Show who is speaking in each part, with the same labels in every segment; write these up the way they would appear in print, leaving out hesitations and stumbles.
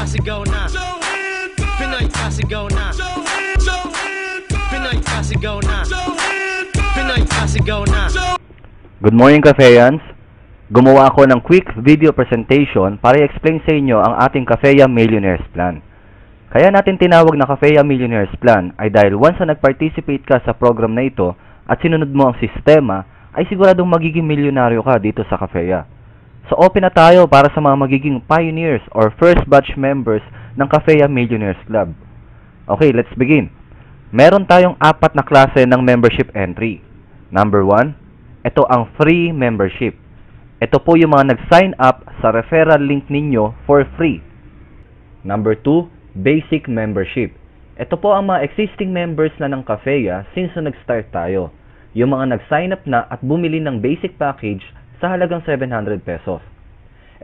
Speaker 1: Tasigaw na, Pinoy tasigaw na, Pinoy tasigaw na, Pinoy tasigaw na.
Speaker 2: Good morning, Cafeans! Gumawa ako ng quick video presentation para i-explain sa inyo ang ating Cafeya Millionaires Plan. Kaya natin tinawag na Cafeya Millionaires Plan ay dahil once na nag-participate ka sa program na ito at sinunod mo ang sistema, ay siguradong magiging milyonaryo ka dito sa Cafeya. So open na tayo para sa mga magiging pioneers or first batch members ng Cafeya Millionaires Club. Okay, let's begin. Meron tayong 4 na klase ng membership entry. Number 1, ito ang free membership. Ito po yung mga nag-sign up sa referral link ninyo for free. Number 2, basic membership. Ito po ang mga existing members na ng Cafeya since nag-start tayo. Yung mga nag-sign up na at bumili ng basic package sa halagang 700 pesos.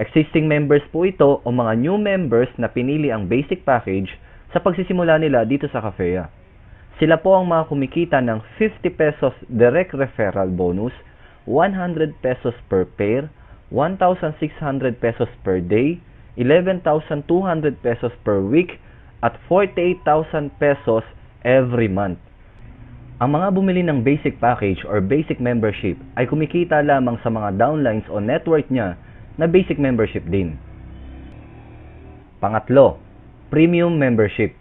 Speaker 2: Existing members po ito o mga new members na pinili ang basic package sa pagsisimula nila dito sa Cafeya. Sila po ang mga kumikita ng 50 pesos direct referral bonus, 100 pesos per pair, 1,600 pesos per day, 11,200 pesos per week, at 48,000 pesos every month. Ang mga bumili ng basic package or basic membership ay kumikita lamang sa mga downlines o network niya na basic membership din. Pangatlo, premium membership.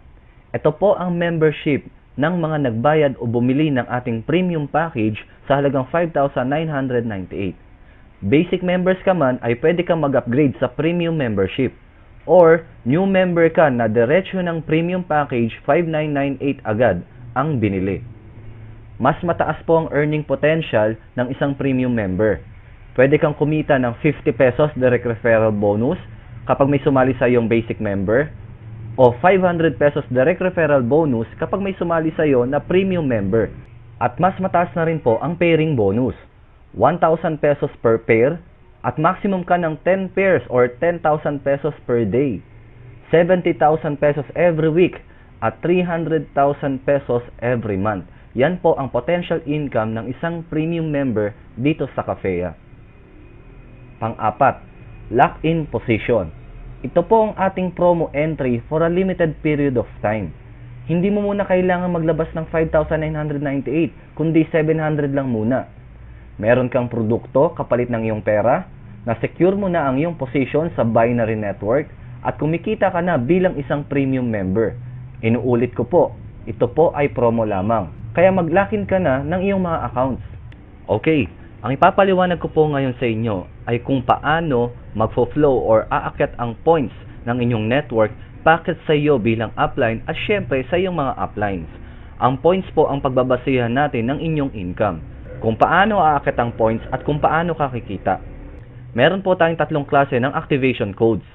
Speaker 2: Ito po ang membership ng mga nagbayad o bumili ng ating premium package sa halagang 5,998. Basic members ka man ay pwede kang mag-upgrade sa premium membership. Or, new member ka na diretsyo ng premium package 5,998 agad ang binili. Mas mataas po ang earning potential ng isang premium member. Pwede kang kumita ng 50 pesos direct referral bonus kapag may sumali sa iyong basic member, o 500 pesos direct referral bonus kapag may sumali sa iyo na premium member. At mas mataas na rin po ang pairing bonus, 1,000 pesos per pair at maximum ka ng 10 pairs or 10,000 pesos per day, 70,000 pesos every week at 300,000 pesos every month. Yan po ang potential income ng isang premium member dito sa Cafeya. Pang-4, lock-in position. Ito po ang ating promo entry for a limited period of time. Hindi mo muna kailangan maglabas ng 5,998, kundi 700 lang muna. Meron kang produkto kapalit ng iyong pera, na-secure mo na ang iyong position sa binary network, at kumikita ka na bilang isang premium member. Inuulit ko po, ito po ay promo lamang. Kaya mag-lock-in ka na ng iyong mga accounts. Okay, ang ipapaliwanag ko po ngayon sa inyo ay kung paano magfo-flow or aakyat ang points ng inyong network packet sa iyo bilang upline at syempre sa iyong mga uplines. Ang points po ang pagbabasihan natin ng inyong income. Kung paano aakyat ang points at kung paano kakikita. Meron po tayong 3 klase ng activation codes.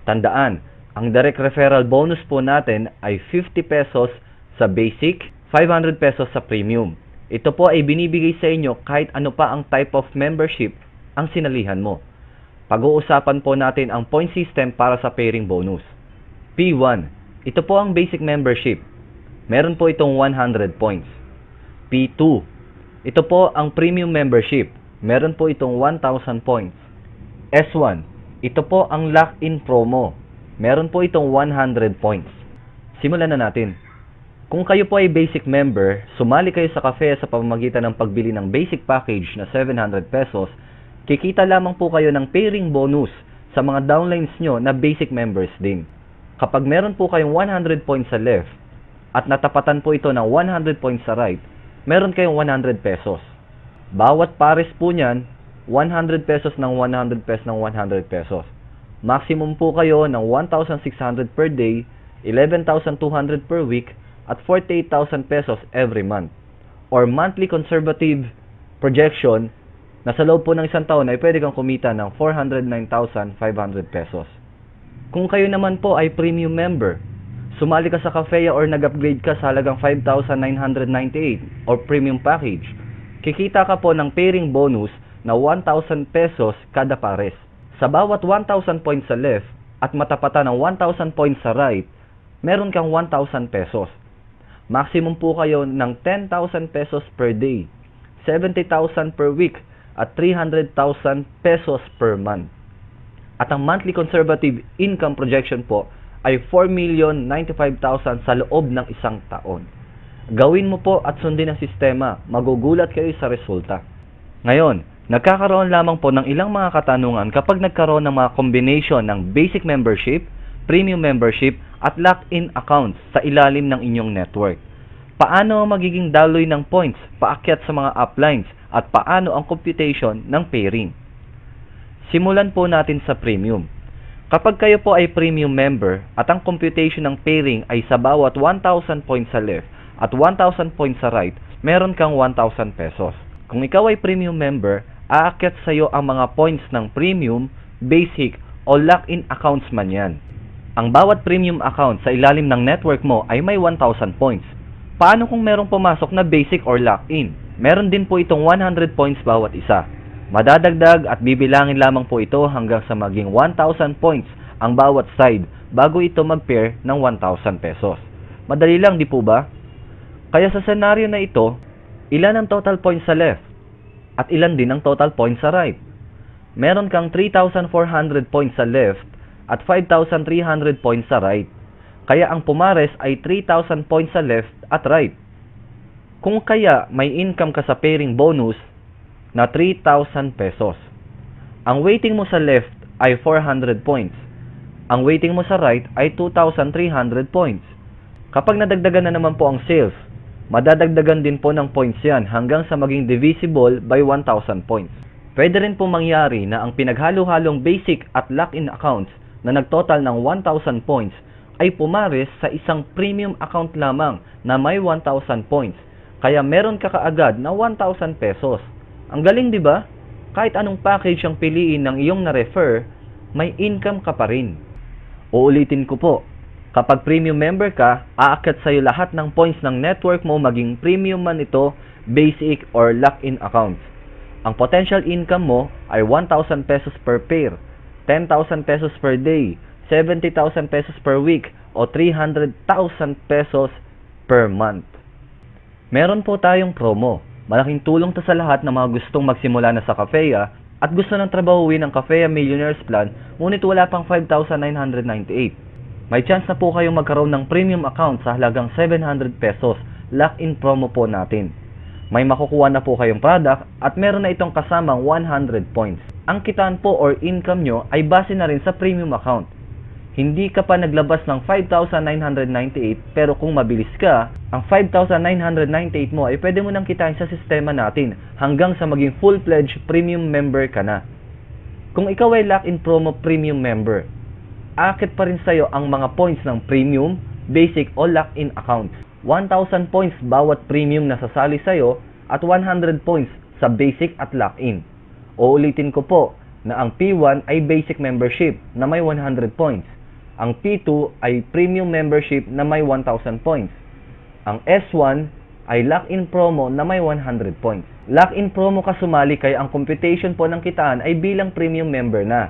Speaker 2: Tandaan, ang direct referral bonus po natin ay 50 pesos sa basic, 500 pesos sa premium. Ito po ay binibigay sa inyo kahit ano pa ang type of membership ang sinalihan mo. Pag-uusapan po natin ang point system para sa pairing bonus. P1, ito po ang basic membership. Meron po itong 100 points. P2, ito po ang premium membership. Meron po itong 1,000 points. S1, ito po ang lock-in promo. Meron po itong 100 points. Simulan na natin. Kung kayo po ay basic member, sumali kayo sa Cafeya sa pamamagitan ng pagbili ng basic package na 700 pesos, kikita lamang po kayo ng pairing bonus sa mga downlines nyo na basic members din. Kapag meron po kayong 100 points sa left at natapatan po ito ng 100 points sa right, meron kayong 100 pesos. Bawat pares po niyan, 100 pesos ng 100 pesos ng 100 pesos. Maximum po kayo ng 1,600 per day, 11,200 per week, at 48,000 pesos every month. Or monthly conservative projection na sa loob po ng isang taon ay pwede kang kumita ng 409,500 pesos. Kung kayo naman po ay premium member, sumali ka sa Cafeya or nag-upgrade ka sa halagang 5,998 or premium package, kikita ka po ng pairing bonus na 1,000 pesos kada pares. Sa bawat 1,000 points sa left at matapatan ng 1,000 points sa right, meron kang 1,000 pesos. Maximum po kayo ng 10,000 pesos per day, 70,000 per week, at 300,000 pesos per month. At ang monthly conservative income projection po ay 4,095,000 sa loob ng isang taon. Gawin mo po at sundin ang sistema, magugulat kayo sa resulta. Ngayon, nagkakaroon lamang po ng ilang mga katanungan kapag nagkaroon ng mga combination ng basic membership, premium membership, at lock-in accounts sa ilalim ng inyong network. Paano magiging daloy ng points paakyat sa mga uplines at paano ang computation ng pairing? Simulan po natin sa premium. Kapag kayo po ay premium member at ang computation ng pairing ay sa bawat 1,000 points sa left at 1,000 points sa right, meron kang 1,000 pesos. Kung ikaw ay premium member, aakyat sa iyo ang mga points ng premium, basic, o lock-in accounts man yan. Ang bawat premium account sa ilalim ng network mo ay may 1,000 points. Paano kung merong pumasok na basic or lock-in? Meron din po itong 100 points bawat isa. Madadagdag at bibilangin lamang po ito hanggang sa maging 1,000 points ang bawat side bago ito mag-pair ng 1,000 pesos. Madali lang, di po ba? Kaya sa senaryo na ito, ilan ang total points sa left? At ilan din ang total points sa right? Meron kang 3,400 points sa left at 5,300 points sa right. Kaya ang pumares ay 3,000 points sa left at right. Kung kaya may income ka sa pairing bonus na 3,000 pesos. Ang weighting mo sa left ay 400 points. Ang weighting mo sa right ay 2,300 points. Kapag nadagdagan na naman po ang sales, madadagdagan din po ng points yan hanggang sa maging divisible by 1,000 points. Pwede rin po mangyari na ang pinaghalo-halong basic at lock-in accounts na nagtotal ng 1,000 points ay pumares sa isang premium account lamang na may 1,000 points. Kaya meron ka kaagad na 1,000 pesos. Ang galing, di ba? Kahit anong package ang piliin ng iyong na-refer, may income ka pa rin. Uulitin ko po, kapag premium member ka, aakyat sa'yo lahat ng points ng network mo maging premium man ito, basic or lock-in accounts. Ang potential income mo ay 1,000 pesos per pair, 10,000 pesos per day, 70,000 pesos per week, o 300,000 pesos per month. Meron po tayong promo. Malaking tulong to sa lahat ng mga gustong magsimula na sa Cafea at gusto ng trabahuin ng Cafea Millionaires Plan ngunit wala pang 5,998. May chance na po kayong magkaroon ng premium account sa halagang 700 pesos. Lock-in promo po natin. May makukuha na po kayong product at meron na itong kasamang 100 points. Ang kitaan po or income nyo ay base na rin sa premium account. Hindi ka pa naglabas ng 5,998 pero kung mabilis ka, ang 5,998 mo ay pwede mo nang kitain sa sistema natin hanggang sa maging full-fledged premium member ka na. Kung ikaw ay lock-in promo premium member, aakit pa rin sa'yo ang mga points ng premium, basic o lock-in accounts. 1,000 points bawat premium na sasali sa'yo at 100 points sa basic at lock-in. Uulitin ko po na ang P1 ay basic membership na may 100 points. Ang P2 ay premium membership na may 1,000 points. Ang S1 ay lock-in promo na may 100 points. Lock-in promo ka sumali kaya ang computation po ng kitaan ay bilang premium member na.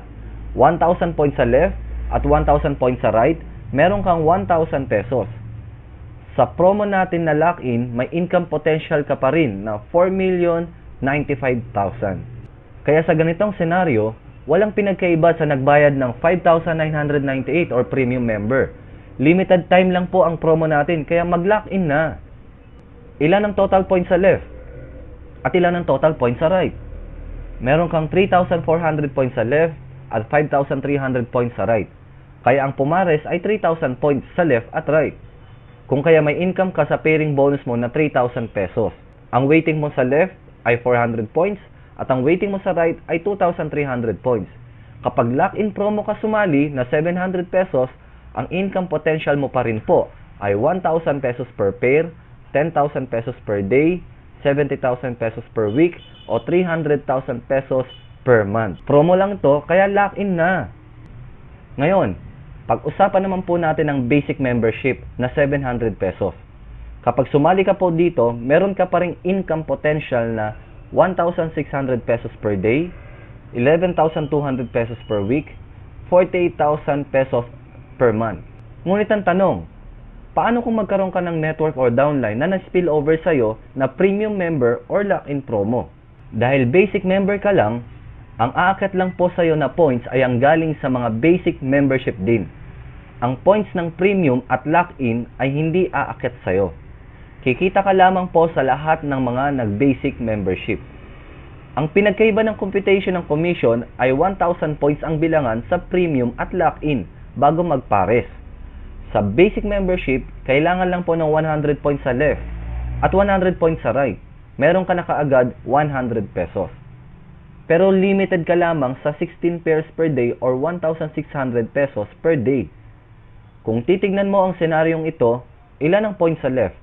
Speaker 2: 1,000 points sa left at 1,000 points sa right, meron kang 1,000 pesos. Sa promo natin na lock-in, may income potential ka pa rin na 4,095,000. Kaya sa ganitong senaryo, walang pinagkaiba sa nagbayad ng 5,998 or premium member. Limited time lang po ang promo natin, kaya mag-lock-in na. Ilan ang total points sa left? At ilan ang total points sa right? Meron kang 3,400 points sa left at 5,300 points sa right. Kaya ang pumares ay 3,000 points sa left at right. Kung kaya may income ka sa pairing bonus mo na 3,000 pesos. Ang weighting mo sa left ay 400 points at ang weighting mo sa right ay 2,300 points. Kapag lock-in promo ka sumali na 700 pesos, ang income potential mo pa rin po ay 1,000 pesos per pair, 10,000 pesos per day, 70,000 pesos per week, o 300,000 pesos per month. Promo lang to, kaya lock-in na. Ngayon, pag-usapan naman po natin ang basic membership na 700 pesos. Kapag sumali ka po dito, meron ka pa ring income potential na 1,600 pesos per day, 11,200 pesos per week, 48,000 pesos per month. Ngunit ang tanong, paano kung magkaroon ka ng network or downline na na-spill over sa'yo na premium member or lock-in promo? Dahil basic member ka lang, ang aakyat lang po sa'yo na points ay ang galing sa mga basic membership din. ang points ng premium at lock-in ay hindi aakyat sa'yo. Kikita ka lamang po sa lahat ng mga nag-basic membership. Ang pinagkaiba ng computation ng commission ay 1,000 points ang bilangan sa premium at lock-in bago magpares. Sa basic membership, kailangan lang po ng 100 points sa left at 100 points sa right. Meron ka na kaagad 100 pesos. Pero limited ka lamang sa 16 pairs per day or 1,600 pesos per day. Kung titignan mo ang senaryong ito, ilan ang points sa left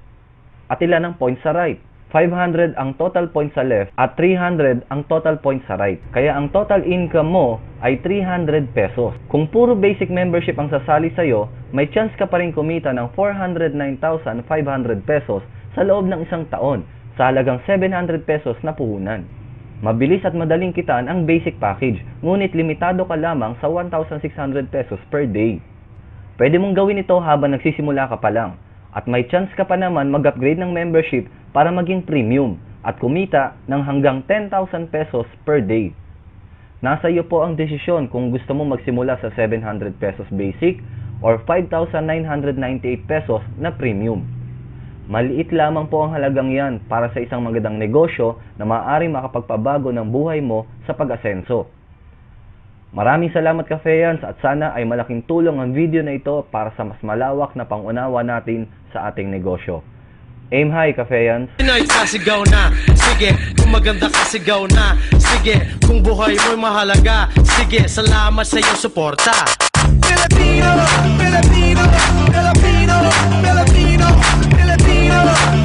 Speaker 2: at ilan ang points sa right? 500 ang total points sa left at 300 ang total points sa right. Kaya ang total income mo ay 300 pesos. Kung puro basic membership ang sasali sa'yo, may chance ka pa rin kumita ng 409,500 pesos sa loob ng isang taon sa halagang 700 pesos na puhunan. Mabilis at madaling kitaan ang basic package, ngunit limitado ka lamang sa 1,600 pesos per day. Pwede mong gawin ito habang nagsisimula ka pa lang, at may chance ka pa naman mag-upgrade ng membership para maging premium at kumita ng hanggang 10,000 pesos per day. Nasa iyo po ang desisyon kung gusto mo magsimula sa 700 pesos basic or 5,998 pesos na premium. Maliit lamang po ang halagang yan para sa isang magandang negosyo na maaaring makapagpabago ng buhay mo sa pag-asenso. Maraming salamat Cafeans at sana ay malaking tulong ang video na ito para sa mas malawak na pangunawa natin sa ating negosyo. Aim high Cafeans!
Speaker 1: Pinoy pasigaw na, sige, kung maganda ka sigaw na, sige, kung buhay mo'y mahalaga, sige, salamat sa iyong suporta. Filipino, Filipino, Filipino, Filipino, Filipino.